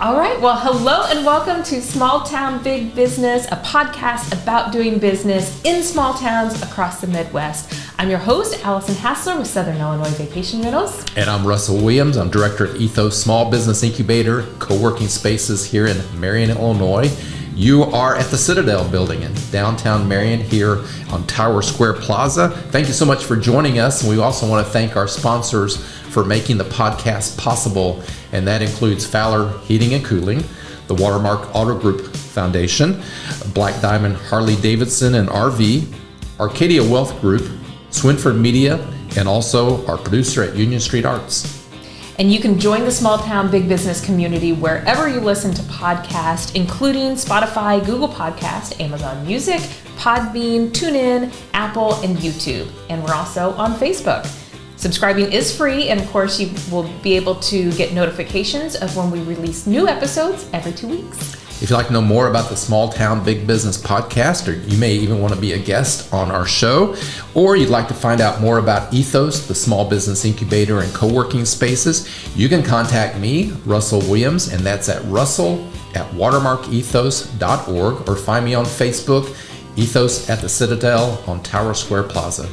All right, well, hello and welcome to Small Town Big Business, a podcast about doing business in small towns across the Midwest. I'm your host, Allison Hassler with Southern Illinois Vacation Rentals. And I'm Russell Williams. I'm director of EThOs Small Business Incubator, co-working spaces here in Marion, Illinois. You are at the Citadel building in downtown Marion here on Tower Square Plaza. Thank you so much for joining us. And we also want to thank our sponsors for making the podcast possible. And that includes Fowler Heating and Cooling, the Watermark Auto Group Foundation, Black Diamond Harley Davidson and RV, Arcadia Wealth Group, Swinford Media, and also our producer at Union Street Arts. And you can join the Small Town Big Business community wherever you listen to podcasts, including Spotify, Google Podcast, Amazon Music, Podbean, TuneIn, Apple, and YouTube. And we're also on Facebook. Subscribing is free, and of course you will be able to get notifications of when we release new episodes every 2 weeks. If you'd like to know more about the Small Town Big Business podcast, or you may even want to be a guest on our show, or you'd like to find out more about EThOs, the Small Business Incubator and co-working spaces, you can contact me, Russell Williams, and that's at russell@watermarkethos.org, or find me on Facebook, EThOs at the Citadel on Tower Square Plaza.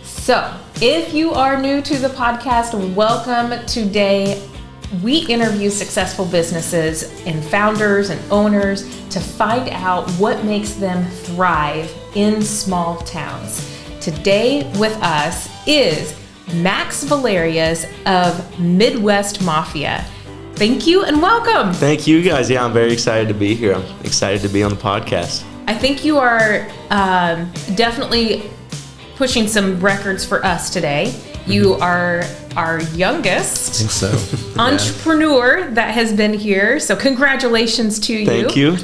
So, if you are new to the podcast, welcome. Today, we interview successful businesses and founders and owners to find out what makes them thrive in small towns. Today with us is Max Valerius of Midwest Mafia. Thank you and welcome. Thank you guys. Yeah, I'm very excited to be here. I'm excited to be on the podcast. I think you are definitely pushing some records for us today. You are our youngest I think so. entrepreneur that has been here. So congratulations to you. Thank you.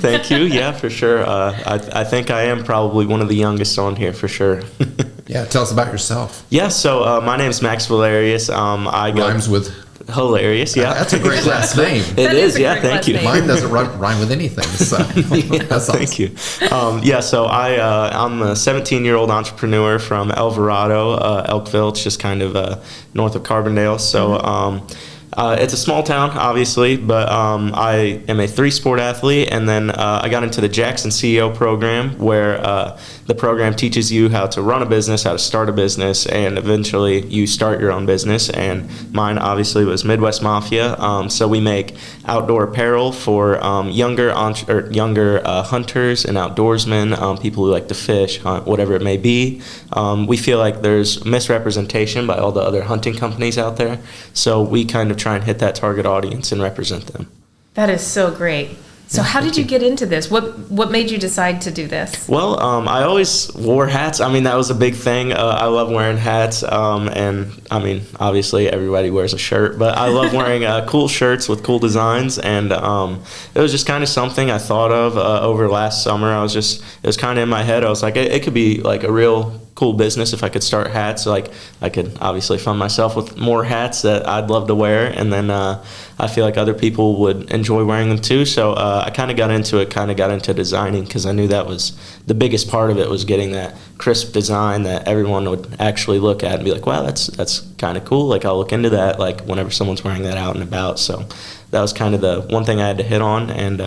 Yeah, for sure. I think I am probably one of the youngest on here for sure. Yeah, tell us about yourself. Yeah, so my name's Max Valerius. Rhymes with hilarious. Yeah, that's a great last name. It is. Yeah, thank you. Mine doesn't rhyme with anything. So that's awesome. Thank you. So I'm a 17-year-old entrepreneur from Alvarado, Elkville. It's just kind of north of Carbondale. So it's a small town, obviously, but I am a 3-sport athlete, and then I got into the Jackson CEO program, where the program teaches you how to run a business, how to start a business, and eventually you start your own business. And mine obviously was Midwest Mafia. So we make outdoor apparel for younger hunters and outdoorsmen, people who like to fish, hunt, whatever it may be. We feel like there's misrepresentation by all the other hunting companies out there, so we kind of try and hit that target audience and represent them. That is so great. So how did you get into this? What made you decide to do this? Well, I always wore hats. I mean, that was a big thing. I love wearing hats. And I mean, obviously everybody wears a shirt, but I love wearing cool shirts with cool designs. And it was just kind of something I thought of over last summer. It was kind of in my head. I was like, it could be like a real cool business if I could start hats. Like I could obviously fund myself with more hats that I'd love to wear, and then I feel like other people would enjoy wearing them too. So I kind of got into designing, because I knew that was the biggest part of it, was getting that crisp design that everyone would actually look at and be like, wow, that's kind of cool. Like I'll look into that, like whenever someone's wearing that out and about. So that was kind of the one thing I had to hit on, and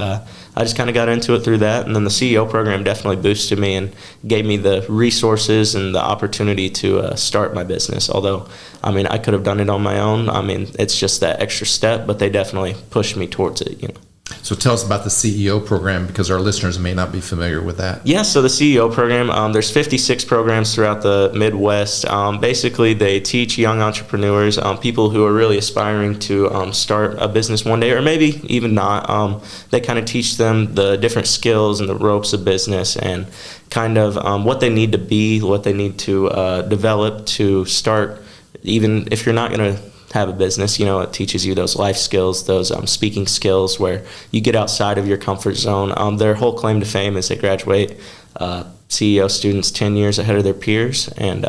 I just kind of got into it through that. And then the CEO program definitely boosted me and gave me the resources and the opportunity to start my business. Although, I mean, I could have done it on my own. I mean, it's just that extra step, but they definitely pushed me towards it, you know. So tell us about the CEO program, because our listeners may not be familiar with that. Yeah, so the CEO program, there's 56 programs throughout the Midwest. Basically, they teach young entrepreneurs, people who are really aspiring to start a business one day, or maybe even not. They kind of teach them the different skills and the ropes of business, and kind of what they need to be, what they need to develop to start, even if you're not going to have a business. You know, it teaches you those life skills, those speaking skills, where you get outside of your comfort zone. Their whole claim to fame is they graduate CEO students 10 years ahead of their peers, and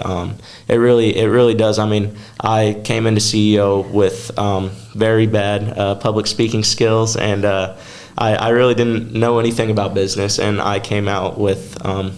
it really does. I mean, I came into CEO with very bad public speaking skills, and I really didn't know anything about business, and I came out with a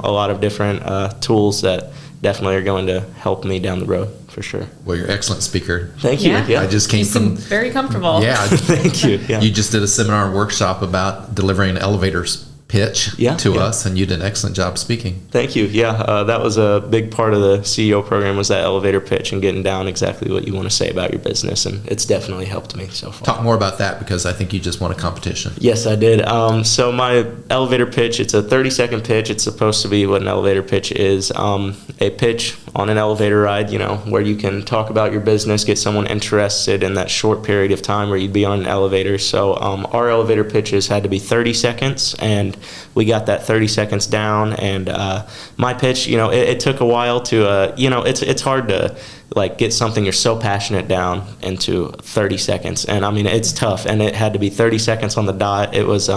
lot of different tools that definitely are going to help me down the road. for sure. Well, you're an excellent speaker. Thank you. Yeah. I just came You seem from very comfortable. Yeah, Thank you. Yeah. you just did a seminar and workshop about delivering an elevator's pitch to us, and you did an excellent job speaking. Thank you. Yeah, that was a big part of the CEO program, was that elevator pitch and getting down exactly what you want to say about your business, and it's definitely helped me so far. Talk more about that, because I think you just won a competition. Yes, I did. So my elevator pitch, it's a 30-second pitch. It's supposed to be what an elevator pitch is, a pitch on an elevator ride, where you can talk about your business, get someone interested in that short period of time where you'd be on an elevator. So our elevator pitches had to be 30 seconds, and we got that 30 seconds down. And my pitch, it took a while to, it's hard to get something you're so passionate down into 30 seconds. And I mean, it's tough, and it had to be 30 seconds on the dot. It was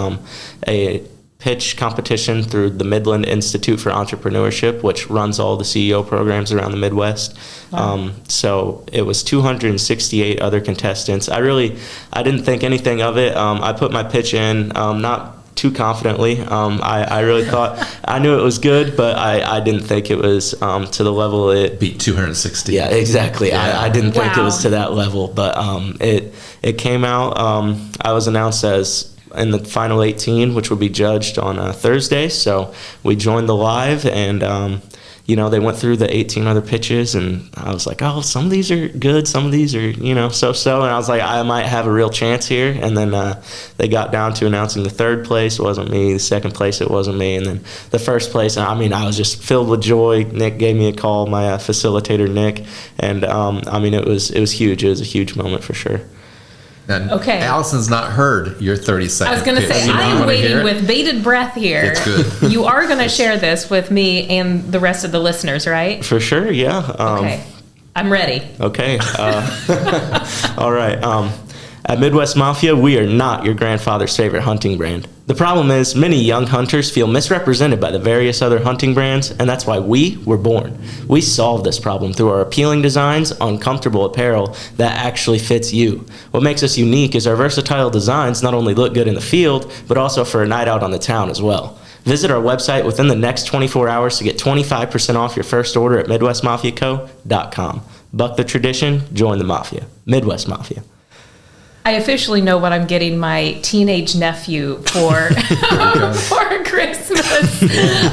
a pitch competition through the Midland Institute for Entrepreneurship, which runs all the CEO programs around the Midwest. Wow. So it was 268 other contestants. I didn't think anything of it. I put my pitch in, not too confidently. I really thought, I knew it was good, but I didn't think it was to the level it beat 260. Yeah, exactly. Yeah. I didn't think it was to that level, but it came out. I was announced as in the final 18, which would be judged on Thursday. So we joined the live, and they went through the 18 other pitches, and I was like, oh, some of these are good, some of these are, so-so. And I was like, I might have a real chance here. And then they got down to announcing the third place. It wasn't me. The second place, it wasn't me. And then the first place, I was just filled with joy. Nick gave me a call, my facilitator, Nick. And, it was huge. It was a huge moment for sure. And Allison's not heard your 30-second I was going to say, I'm waiting with bated breath here. It's good. You are going to share this with me and the rest of the listeners, right? For sure, yeah. Okay. I'm ready. Okay. All right. At Midwest Mafia, we are not your grandfather's favorite hunting brand. The problem is, many young hunters feel misrepresented by the various other hunting brands, and that's why we were born. We solve this problem through our appealing designs on comfortable apparel that actually fits you. What makes us unique is our versatile designs not only look good in the field, but also for a night out on the town as well. Visit our website within the next 24 hours to get 25% off your first order at MidwestMafiaCo.com. Buck the tradition, join the Mafia. Midwest Mafia. I officially know what I'm getting my teenage nephew for for Christmas.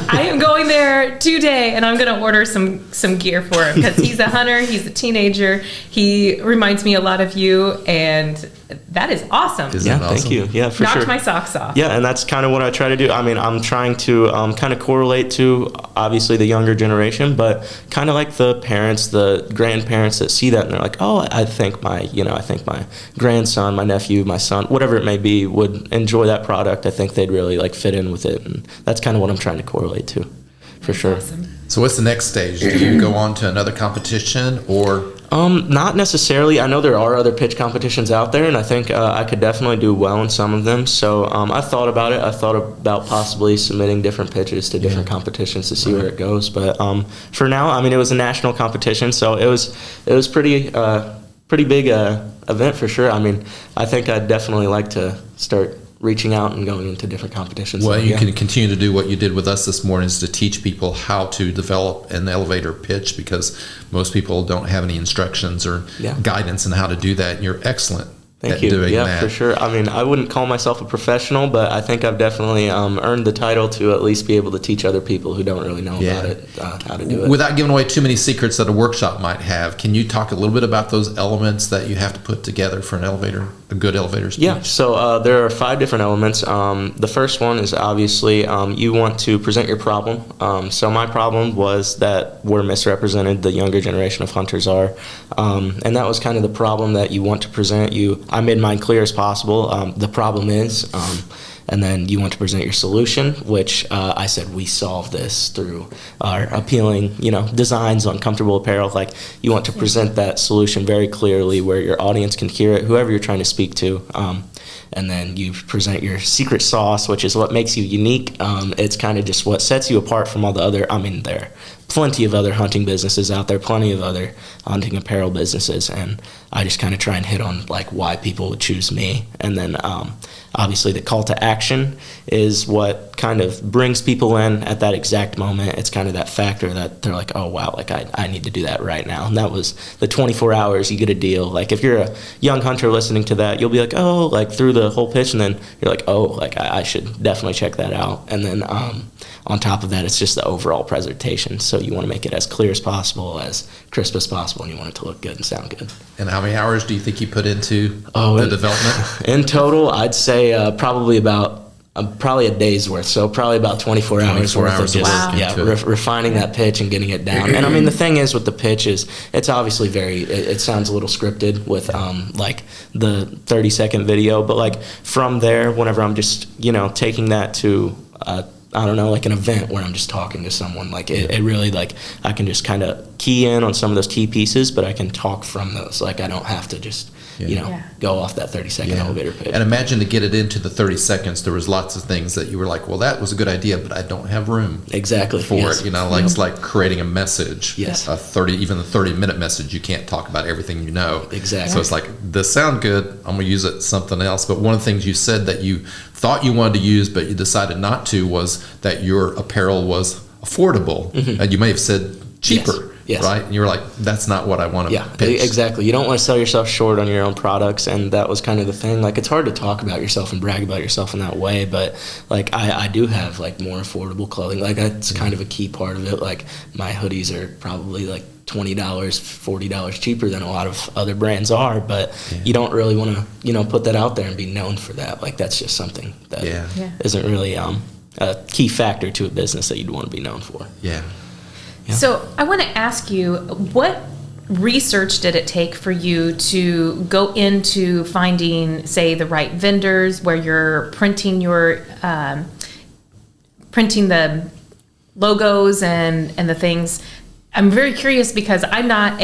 I am going there today, and I'm going to order some gear for him, because he's a hunter, he's a teenager. He reminds me a lot of you, and that is awesome. Isn't that awesome? Thank you. Yeah, for sure. Knocked my socks off. Yeah, and that's kind of what I try to do. I'm trying to kind of correlate to, obviously, the younger generation, but kind of like the parents, the grandparents that see that, and they're like, oh, I think my grandson, my nephew, my son, whatever it may be, would enjoy that product. I think they'd really fit in with it, and that's kind of what I'm trying to correlate to, for sure. Awesome. So what's the next stage? Do you go on to another competition, or? Not necessarily. I know there are other pitch competitions out there, and I think I could definitely do well in some of them. So I thought about it. I thought about possibly submitting different pitches to different competitions to see where it goes. But for now, it was a national competition, so it was pretty big event for sure. I think I'd definitely like to start reaching out and going into different competitions. Well, you can continue to do what you did with us this morning, is to teach people how to develop an elevator pitch, because most people don't have any instructions or guidance on how to do that. And you're excellent Thank you. doing yeah, that. For sure. I wouldn't call myself a professional, but I think I've definitely earned the title to at least be able to teach other people who don't really know about it how to do it. Without giving away too many secrets that a workshop might have, can you talk a little bit about those elements that you have to put together for a good elevator speech? Yeah, so there are 5 different elements. The first one is obviously you want to present your problem. So my problem was that we're misrepresented, the younger generation of hunters are. And that was kind of the problem that you want to present. I made mine clear as possible. The problem is, and then you want to present your solution, which I said we solve this through our appealing, designs on comfortable apparel. You want to present that solution very clearly where your audience can hear it, whoever you're trying to speak to. And then you present your secret sauce, which is what makes you unique. It's kind of just what sets you apart from all the other, there are plenty of other hunting businesses out there, plenty of other hunting apparel businesses, and I just kind of try and hit on like why people would choose me. And then obviously the call to action is what kind of brings people in at that exact moment. It's kind of that factor that they're like, oh wow, like I need to do that right now. And that was the 24 hours you get a deal. Like if you're a young hunter listening to that, you'll be like, oh, like through the whole pitch, and then you're like, oh, like I should definitely check that out. And then on top of that, it's just the overall presentation. So you want to make it as clear as possible, as crisp as possible, and you want it to look good and sound good. And how many hours do you think you put into the development? In total, I'd say probably about a day's worth. So probably about 24 hours worth of just refining that pitch and getting it down. And I mean, the thing is with the pitch is it's obviously it sounds a little scripted with like the 30-second video, but like from there, whenever I'm just taking that to I don't know, like an event where I'm just talking to someone, like it really, like I can just kind of key in on some of those key pieces, but I can talk from those. Like I don't have to just go off that 30-second elevator pitch. And imagine to get it into the 30 seconds, there was lots of things that you were like, well, that was a good idea, but I don't have room for it. Like it's like creating a message. Yes. Even the 30-minute message, you can't talk about everything you know. Exactly. So it's like, this sound good, I'm going to use it something else. But one of the things you said that you thought you wanted to use, but you decided not to, was that your apparel was affordable. Mm-hmm. And you may have said cheaper. Yes. Right? And you were like, that's not what I want to pitch. Exactly. You don't want to sell yourself short on your own products, and that was kind of the thing. Like, it's hard to talk about yourself and brag about yourself in that way, but, like, I do have, like, more affordable clothing. Like, that's kind of a key part of it. Like, my hoodies are probably, like, $20, $40 cheaper than a lot of other brands are, but you don't really want to, put that out there and be known for that. Like, that's just something that isn't really a key factor to a business that you'd want to be known for. Yeah. So I want to ask you, what research did it take for you to go into finding, say, the right vendors where you're printing the logos and the things? I'm very curious because I'm not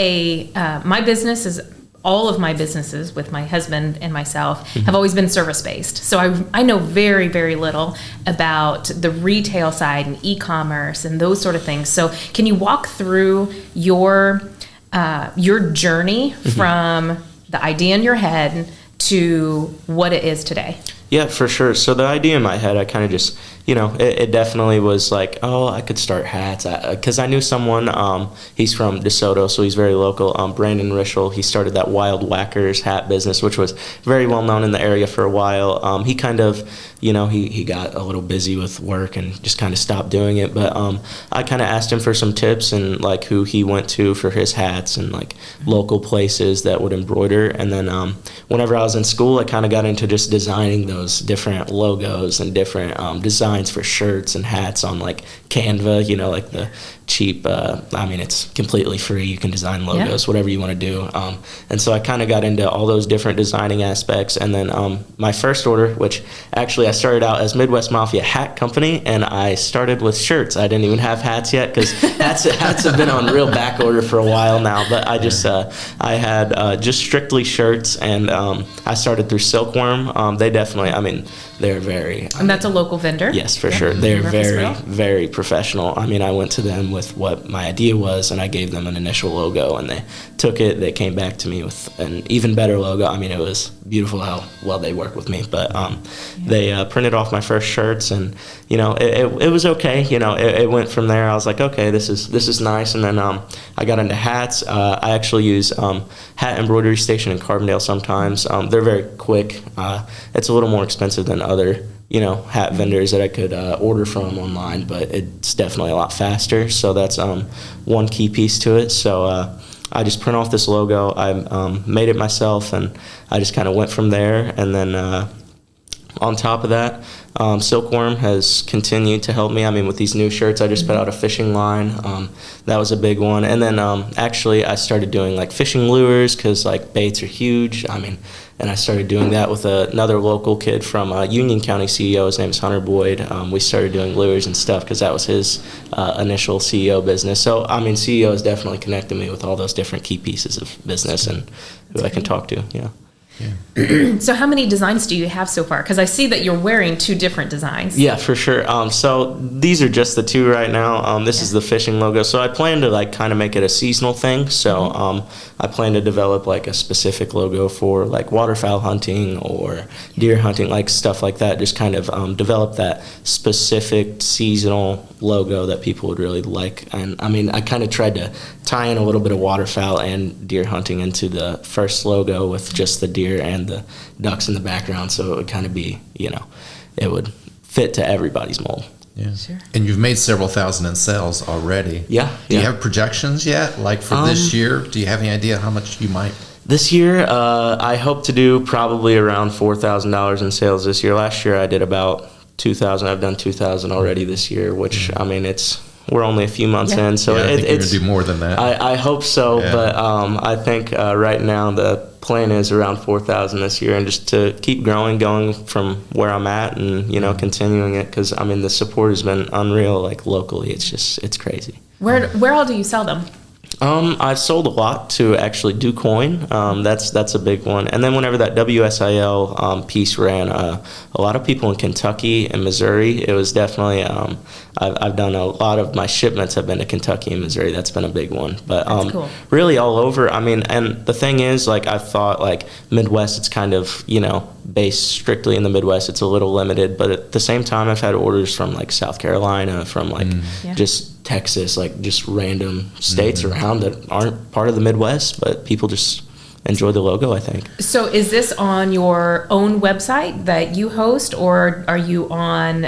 all of my businesses with my husband and myself have always been service-based. So I know very, very little about the retail side and e-commerce and those sort of things. So can you walk through your journey from the idea in your head to what it is today? Yeah, for sure. So the idea in my head, I kind of just, it definitely was like, oh, I could start hats. Because I knew someone, he's from DeSoto, so he's very local, Brandon Rischel. He started that Wild Whackers hat business, which was very well known in the area for a while. He kind of, he got a little busy with work and just kind of stopped doing it. But I kind of asked him for some tips and like who he went to for his hats and like local places that would embroider. And then whenever I was in school, I kind of got into just designing those different logos and different designs for shirts and hats on like Canva, like the cheap, it's completely free. You can design logos, whatever you want to do. And so I kind of got into all those different designing aspects. And then my first order, which actually I started out as Midwest Mafia Hat Company, and I started with shirts. I didn't even have hats yet because hats have been on real back order for a while now. But I just, I had just strictly shirts, and I started through Silkworm. They definitely, they're very... And that's a local vendor? Yes, for sure. They're very, very professional. I went to them with what my idea was, and I gave them an initial logo, and they took it. They came back to me with an even better logo. It was beautiful how well they work with me. But they printed off my first shirts, and it was okay. It went from there. I was like, okay, this is nice. And then I got into hats. I actually use Hat Embroidery Station in Carbondale sometimes. They're very quick. It's a little more expensive than other hat vendors that I could order from online, but it's definitely a lot faster. So that's one key piece to it. So I just print off this logo. I made it myself, and I just kind of went from there. And then on top of that, Silkworm has continued to help me. With these new shirts, I just put out a fishing line. That was a big one. And then actually I started doing like fishing lures because like baits are huge. And I started doing that with another local kid from Union County CEO. His name is Hunter Boyd. We started doing lures and stuff because that was his initial CEO business. So, CEO has definitely connected me with all those different key pieces of business and who I can talk to, So how many designs do you have so far? Because I see that you're wearing 2 different designs. Yeah, for sure. So these are just the 2 right now. This is the fishing logo. So I plan to like kind of make it a seasonal thing. So I plan to develop like a specific logo for like waterfowl hunting or deer hunting, like stuff like that. Just kind of develop that specific seasonal logo that people would really like. And I mean, I kind of tried to tie in a little bit of waterfowl and deer hunting into the first logo with just the deer and the ducks in the background, so it would kind of be, it would fit to everybody's mold. Yeah. Sure. And you've made several thousand in sales already. Yeah. Do you have projections yet? Like for this year, do you have any idea how much you might? This year, I hope to do probably around $4,000 in sales this year. Last year, I did about 2,000. I've done 2,000 already this year, which I mean, we're only a few months in, so I think you're gonna do more than that. I hope so, but I think right now the plan is around 4,000 this year, and just to keep going from where I'm at, and continuing it, because I mean the support has been unreal. Like locally, it's crazy. Where all do you sell them? I've sold a lot to actually Do Coin. That's a big one. And then whenever that WSIL piece ran, a lot of people in Kentucky and Missouri, it was definitely, I've done a lot of my shipments have been to Kentucky and Missouri. That's been a big one. But That's cool. Really all over. I mean, and the thing is, like, I thought, like, Midwest, it's kind of, based strictly in the Midwest. It's a little limited. But at the same time, I've had orders from, like, South Carolina, from, like, just Texas, like just random states around that aren't part of the Midwest, but people just enjoy the logo, I think. So is this on your own website that you host, or are you on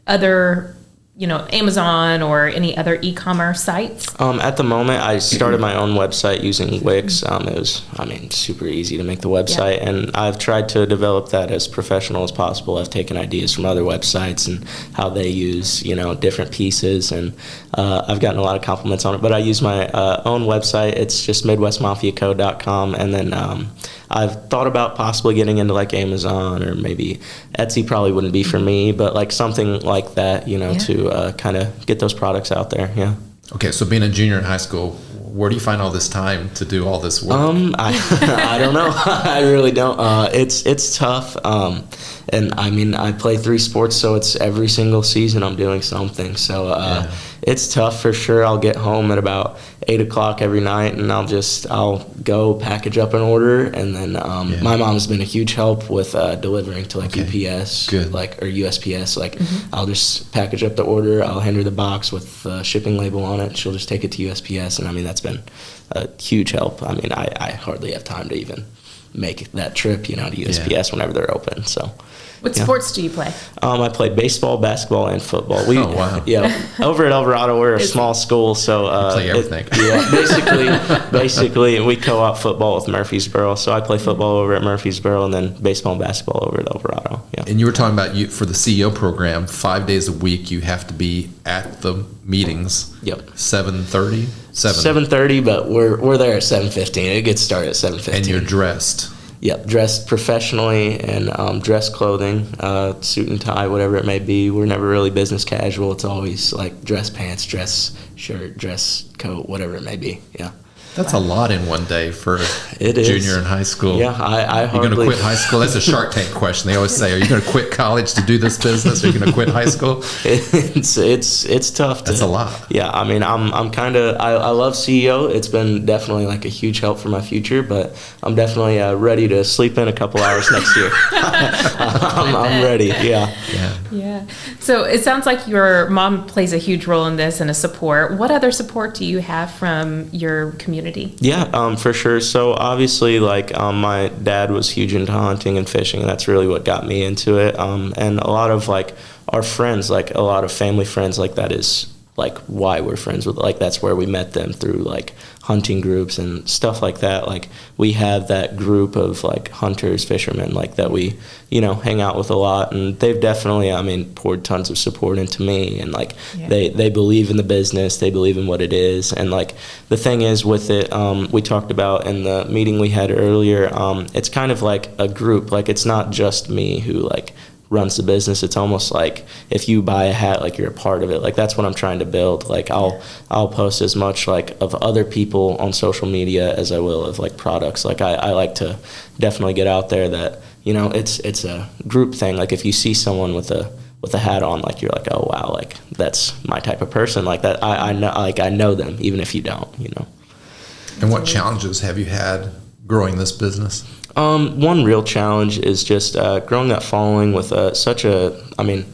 other, Amazon or any other e-commerce sites? At the moment, I started my own website using Wix. It was, super easy to make the website, and I've tried to develop that as professional as possible. I've taken ideas from other websites and how they use, different pieces, and I've gotten a lot of compliments on it. But I use my own website. It's just MidwestMafiaCo.com, and then I've thought about possibly getting into like Amazon, or maybe Etsy probably wouldn't be for me, but like something like that, to kind of get those products out there. Yeah. Okay, so being a junior in high school, where do you find all this time to do all this work? I don't know. I really don't. It's tough. And I mean, I play 3 sports, so it's every single season I'm doing something. So it's tough for sure. I'll get home at about 8 o'clock every night, and I'll go package up an order, and then my mom's been a huge help with delivering to like UPS, or USPS. Like I'll just package up the order, I'll hand her the box with the shipping label on it. She'll just take it to USPS, and I mean that's been a huge help. I mean, I hardly have time to even make that trip, to USPS whenever they're open. So. What sports do you play? I played baseball, basketball, and football. Wow. Yeah, over at Alvarado, we're a small school, so play everything. Basically, we co-op football with Murfreesboro. So I play football over at Murfreesboro, and then baseball and basketball over at Alvarado. Yeah. And you were talking about for the CEO program, 5 days a week, you have to be at the meetings. Yep. 7:30. 7:30, but we're there at 7:15. It gets started at 7:15. And you're dressed. Yep, dressed professionally in dress clothing, suit and tie, whatever it may be. We're never really business casual. It's always like dress pants, dress shirt, dress coat, whatever it may be. Yeah. That's a lot in one day for junior in high school. Yeah, I You're going to quit high school? That's a Shark Tank question. They always say, are you going to quit college to do this business? Or are you going to quit high school? It's tough. That's a lot. Yeah, I mean, I'm kind of, I love CEO. It's been definitely like a huge help for my future, but I'm definitely ready to sleep in a couple hours next year. I'm ready, Yeah. So it sounds like your mom plays a huge role in this and a support. What other support do you have from your community? Yeah, for sure. So obviously, like my dad was huge into hunting and fishing, and that's really what got me into it. And a lot of like our friends, like a lot of family friends, like that is like why we're friends with. Like that's where we met them, through like hunting groups and stuff like that. Like we have that group of like hunters, fishermen, like that we hang out with a lot, and they've definitely poured tons of support into me, and like they believe in the business, they believe in what it is. And like the thing is with it, we talked about in the meeting we had earlier, it's kind of like a group. Like it's not just me who like runs the business. It's almost like if you buy a hat, like you're a part of it. Like that's what I'm trying to build. Like I'll post as much like of other people on social media as I will of like products. Like I like to definitely get out there that, you know, it's a group thing. Like if you see someone with a hat on, like you're like, oh wow, like that's my type of person. Like that I know, like I know them even if you don't, you know. And what challenges have you had growing this business? One real challenge is just growing that following with I mean,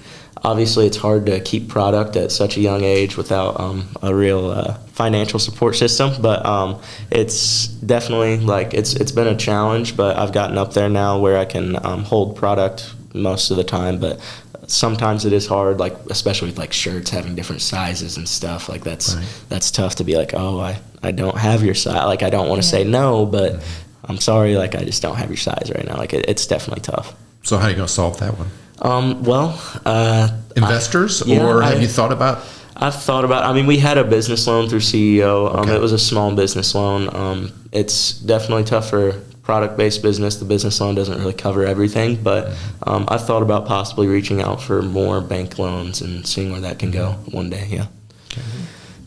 obviously it's hard to keep product at such a young age without a real financial support system, but it's definitely like it's been a challenge, but I've gotten up there now where I can hold product most of the time, but sometimes it is hard, like especially with like shirts having different sizes and stuff. Like that's tough to be like, oh, I don't have your size. Like I don't want to say no, but I'm sorry, like I just don't have your size right now. Like it's definitely tough. So how are you going to solve that one? Investors, or have you thought about? I've thought about. I mean, we had a business loan through CEO. It was a small business loan. It's definitely tough for product-based business. The business loan doesn't really cover everything, but I've thought about possibly reaching out for more bank loans and seeing where that can go one day. Yeah. Okay.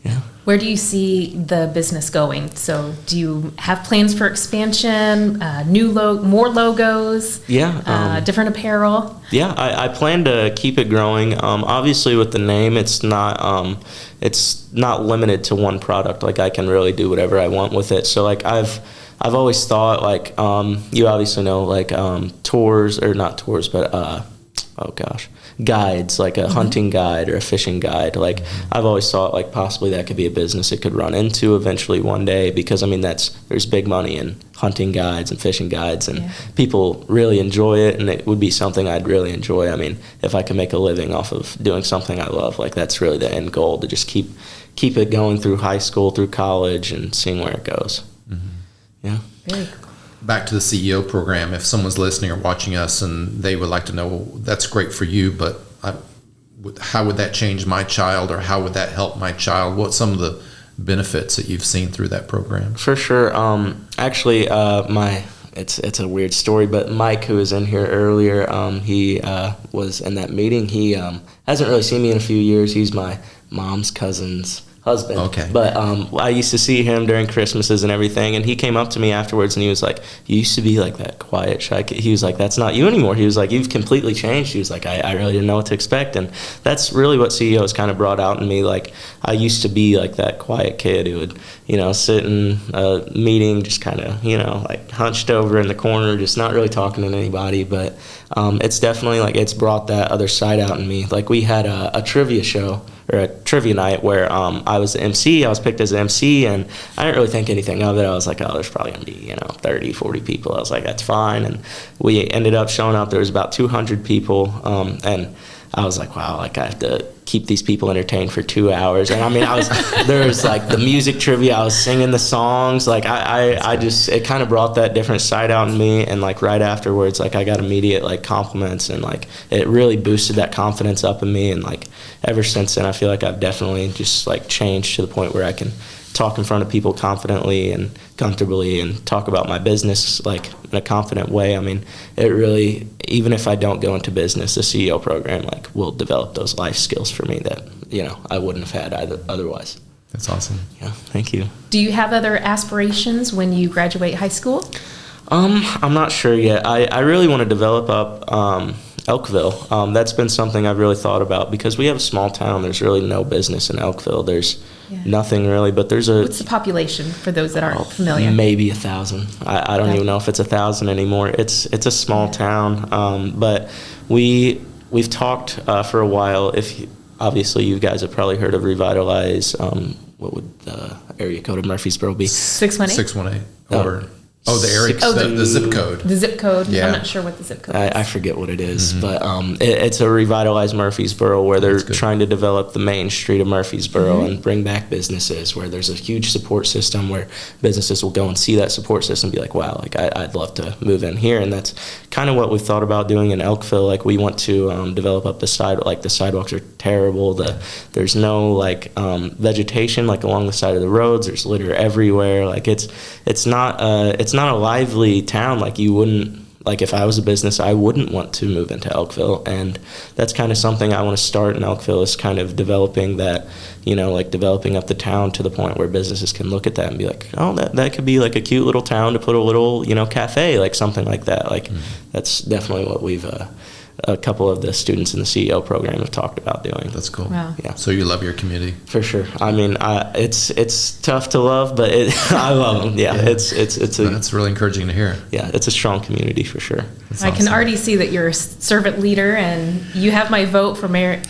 Yeah. Where do you see the business going? So do you have plans for expansion, more logos, different apparel? Yeah, I plan to keep it growing. Obviously, with the name, it's not limited to one product. Like I can really do whatever I want with it. So like I've always thought like you obviously know like tours, or not tours, but guides, like a hunting guide or a fishing guide. Like I've always thought like possibly that could be a business it could run into eventually one day, because I mean there's big money in hunting guides and fishing guides, and people really enjoy it, and it would be something I'd really enjoy. I mean, if I could make a living off of doing something I love, like that's really the end goal, to just keep it going through high school, through college, and seeing where it goes. Mm-hmm. Yeah. Very cool. Back to the CEO program, if someone's listening or watching us and they would like to know, that's great for you, but how would that change my child, or how would that help my child? What's some of the benefits that you've seen through that program? For sure. Actually, it's a weird story, but Mike, who was in here earlier, he was in that meeting. He hasn't really seen me in a few years. He's my mom's cousin's husband. Okay. But I used to see him during Christmases and everything, and he came up to me afterwards and he was like, you used to be like that quiet, shy kid. He was like, that's not you anymore. He was like, you've completely changed. He was like, I really didn't know what to expect. And that's really what CEOs kind of brought out in me. Like I used to be like that quiet kid who would, sit in a meeting just kind of, like hunched over in the corner, just not really talking to anybody. But it's definitely like it's brought that other side out in me. Like we had a trivia show, or a trivia night, where I was the MC. I was picked as the MC, and I didn't really think anything of it. I was like, oh, there's probably going to be, 30, 40 people. I was like, that's fine. And we ended up showing up. There was about 200 people, and I was like, wow, like I have to keep these people entertained for 2 hours. And I mean, there was like the music trivia, I was singing the songs. Like it kind of brought that different side out in me. And like right afterwards, like I got immediate like compliments, and like it really boosted that confidence up in me. And like ever since then, I feel like I've definitely just like changed to the point where I can talk in front of people confidently and comfortably and talk about my business like in a confident way. I mean, it really, even if I don't go into business, the CEO program like will develop those life skills for me that, I wouldn't have had otherwise. That's awesome. Yeah, thank you. Do you have other aspirations when you graduate high school? I'm not sure yet. I really want to develop up Elkville. That's been something I've really thought about, because we have a small town. There's really no business in Elkville. There's nothing really, but there's What's the population for those that aren't familiar? Maybe 1,000. I don't even know if it's 1,000 anymore. It's a small town, but we've talked for a while. Obviously you guys have probably heard of Revitalize. What would the area code of Murfreesboro be? 618? 618. The area, the zip code. The zip code. Yeah. I'm not sure what the zip code is. I forget what it is, but it's a Revitalize Murfreesboro, where they're trying to develop the main street of Murfreesboro and bring back businesses, where there's a huge support system where businesses will go and see that support system and be like, wow, like I'd love to move in here. And that's kind of what we've thought about doing in Elkville. Like we want to develop up the sidewalks are terrible. There's no like vegetation like along the side of the roads. There's litter everywhere. Like it's not a lively town. Like you wouldn't, like if I was a business, I wouldn't want to move into Elkville. And that's kind of something I want to start in Elkville, is kind of developing that, like developing up the town to the point where businesses can look at that and be like, oh, that could be like a cute little town to put a little, cafe, like something like that. Like that's definitely what we've, a couple of the students in the CEO program have talked about doing. That's cool. Wow. Yeah. So you love your community? For sure. I mean, it's tough to love, but I love them. Yeah. That's really encouraging to hear. Yeah, it's a strong community for sure. That's I can awesome. already see that you're a servant leader, and you have my vote for mayor of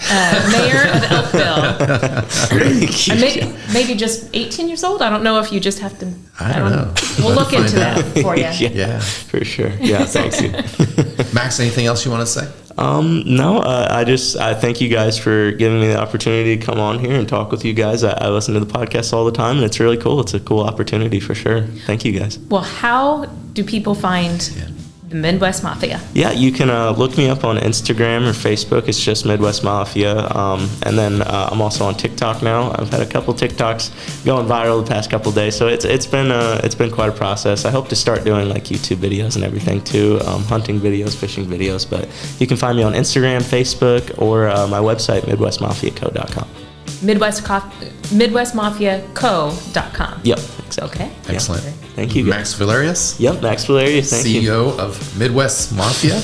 Elkville. I'm maybe just 18 years old. I don't know if you just have to. I don't know. We'll look into that for you. Yeah. For sure. Yeah, thanks you. Max, anything else you want to say? No, I thank you guys for giving me the opportunity to come on here and talk with you guys. I listen to the podcast all the time, and it's really cool. It's a cool opportunity for sure. Thank you guys. Well, how do people find the Midwest Mafia? Yeah, you can look me up on Instagram or Facebook. It's just Midwest Mafia. And then I'm also on TikTok now. I've had a couple TikToks going viral the past couple days, so it's been quite a process. I hope to start doing like YouTube videos and everything too, hunting videos, fishing videos. But you can find me on Instagram, Facebook, or my website, MidwestMafiaCo.com. MidwestMafiaCo.com. Yep, exactly. Okay. Excellent. Yeah. Thank you, guys. Max Valerius? Yep, Max Valerius. Thank you. CEO of Midwest Mafia? Yep.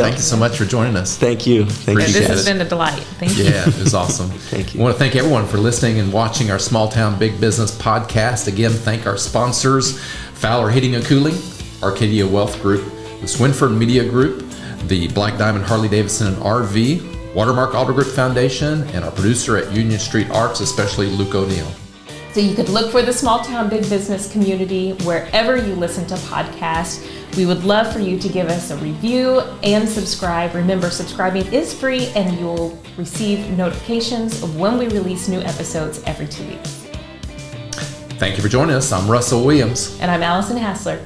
Thank you so much for joining us. Thank you. Thank This you, has guys. been a delight. Thank you. Yeah, it was awesome. Thank you. I want to thank everyone for listening and watching our Small Town Big Business podcast. Again, thank our sponsors, Fowler Heating and Cooling, Arcadia Wealth Group, the Swinford Media Group, the Black Diamond Harley Davidson and RV, Watermark Auto Group Foundation, and our producer at Union Street Arts, especially Luke O'Neill. So you could look for the Small Town Big Business community wherever you listen to podcasts. We would love for you to give us a review and subscribe. Remember, subscribing is free, and you'll receive notifications of when we release new episodes every 2 weeks. Thank you for joining us. I'm Russell Williams. And I'm Allison Hassler.